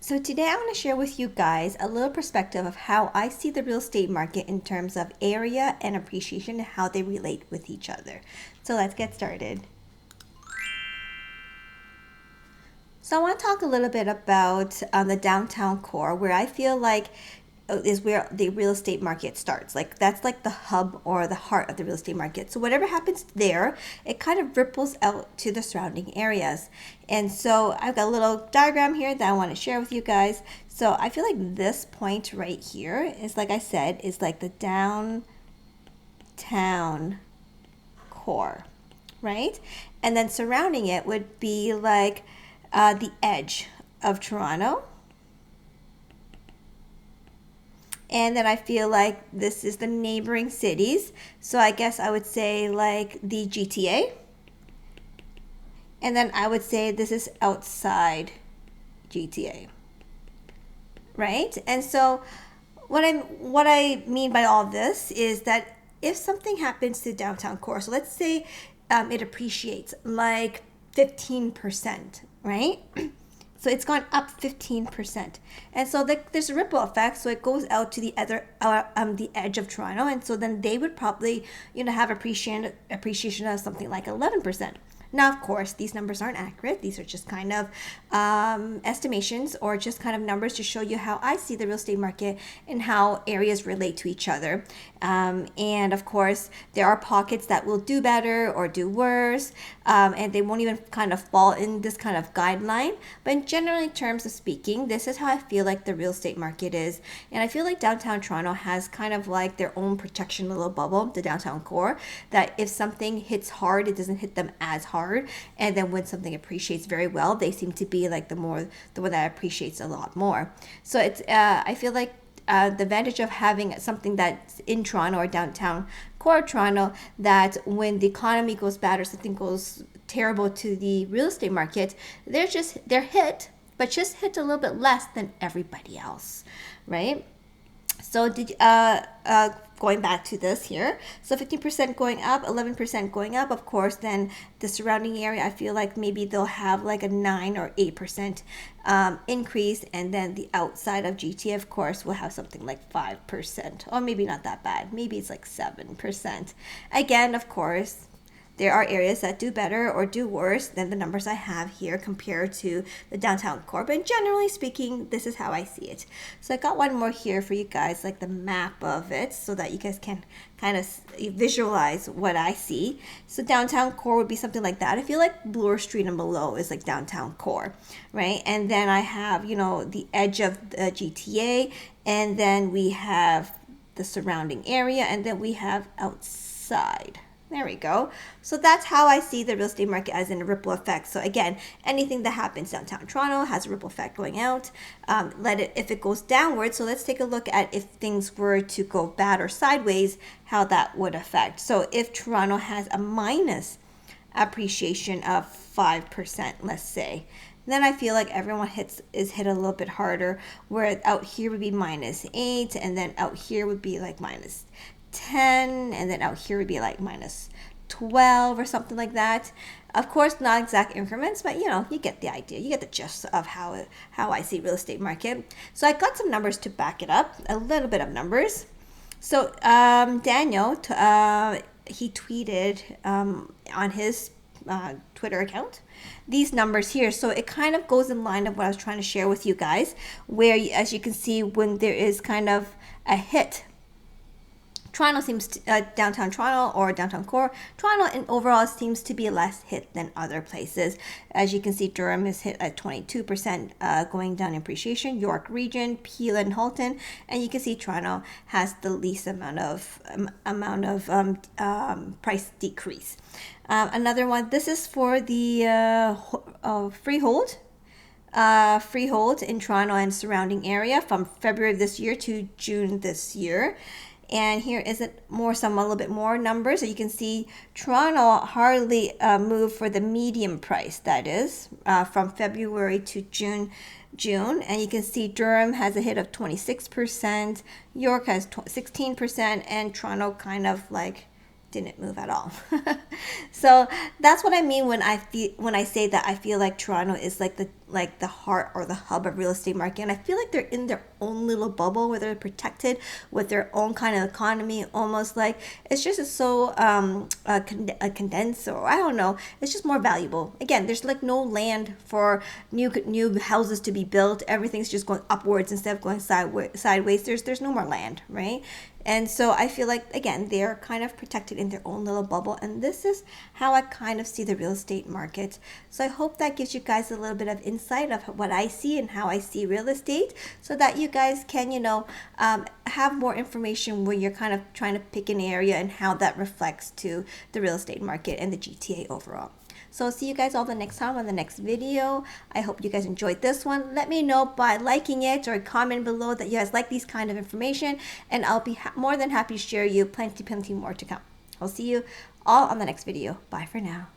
So today I want to share with you guys a little perspective of how I see the real estate market in terms of area and appreciation and how they relate with each other. So let's get started. So I want to talk a little bit about the downtown core, where I feel like is where the real estate market starts. Like that's like the hub or the heart of the real estate market. So whatever happens there, it kind of ripples out to the surrounding areas. And so I've got a little diagram here that I want to share with you guys. So I feel like this point right here is, like I said, is like the downtown core, right? And then surrounding it would be like the edge of Toronto. And then I feel like this is the neighboring cities. So I guess I would say like the GTA. And then I would say this is outside GTA. Right? And so what I mean by all this is that if something happens to downtown core, so let's say it appreciates like 15%, right? So it's gone up 15%. And so there's a ripple effect. So it goes out to the other, the edge of Toronto. And so then they would probably, have appreciation of something like 11%. Now, of course, these numbers aren't accurate. These are just kind of estimations or just kind of numbers to show you how I see the real estate market and how areas relate to each other. And of course, there are pockets that will do better or do worse, and they won't even kind of fall in this kind of guideline. But in general terms of speaking, this is how I feel like the real estate market is. And I feel like downtown Toronto has kind of like their own protection little bubble, the downtown core, that if something hits hard, it doesn't hit them as hard. And then when something appreciates very well, they seem to be like the one that appreciates a lot more. So it's I feel like the advantage of having something that's in Toronto or downtown core Toronto, that when the economy goes bad or something goes terrible to the real estate market, they're hit, but just hit a little bit less than everybody else, right? So going back to this here, so 15% going up, 11% going up. Of course, then the surrounding area, I feel like maybe they'll have like a 9 or 8% increase, and then the outside of GTA, of course, will have something like 5%, or maybe not that bad. Maybe it's like 7%. Again, of course, there are areas that do better or do worse than the numbers I have here compared to the downtown core. But generally speaking, this is how I see it. So I got one more here for you guys, like the map of it, so that you guys can kind of visualize what I see. So downtown core would be something like that. I feel like Bloor Street and below is like downtown core, right? And then I have, the edge of the GTA, and then we have the surrounding area, and then we have outside. There we go. So that's how I see the real estate market, as in a ripple effect. So again, anything that happens downtown Toronto has a ripple effect going out. If it goes downward. So let's take a look at if things were to go bad or sideways, how that would affect. So if Toronto has a minus appreciation of 5%, let's say, then I feel like everyone is hit a little bit harder, where out here would be -8, and then out here would be like -10, and then out here would be like -12 or something like that. Of course, not exact increments, but you get the idea. You get the gist of how I see real estate market. So I got some numbers to back it up, a little bit of numbers. So Daniel, he tweeted on his Twitter account these numbers here. So it kind of goes in line of what I was trying to share with you guys, where as you can see, when there is kind of a hit, Toronto seems to, downtown Toronto or downtown core Toronto, and overall seems to be less hit than other places. As you can see, Durham is hit at 22%, going down in appreciation. York Region, Peel and Halton, and you can see Toronto has the least amount of price decrease. Another one. This is for the freehold. Freehold in Toronto and surrounding area from February of this year to June this year. And here is it some a little bit more numbers. So you can see Toronto hardly moved for the medium price, that is, from February to June. And you can see Durham has a hit of 26%, York has 16%, and Toronto kind of like didn't move at all. So that's what I mean when I say that I feel like Toronto is like like the heart or the hub of real estate market, and I feel like they're in their own little bubble where they're protected with their own kind of economy, almost like it's just so condensed, or I don't know, it's just more valuable. Again, there's like no land for new houses to be built. Everything's just going upwards instead of going sideways. There's no more land, right? And so I feel like, again, they're kind of protected in their own little bubble. And this is how I kind of see the real estate market. So I hope that gives you guys a little bit of insight of what I see and how I see real estate, so that you guys can, have more information when you're kind of trying to pick an area and how that reflects to the real estate market and the GTA overall. So I'll see you guys all the next time on the next video. I hope you guys enjoyed this one. Let me know by liking it or comment below that you guys like these kind of information, and I'll be more than happy to share you plenty more to come. I'll see you all on the next video. Bye for now.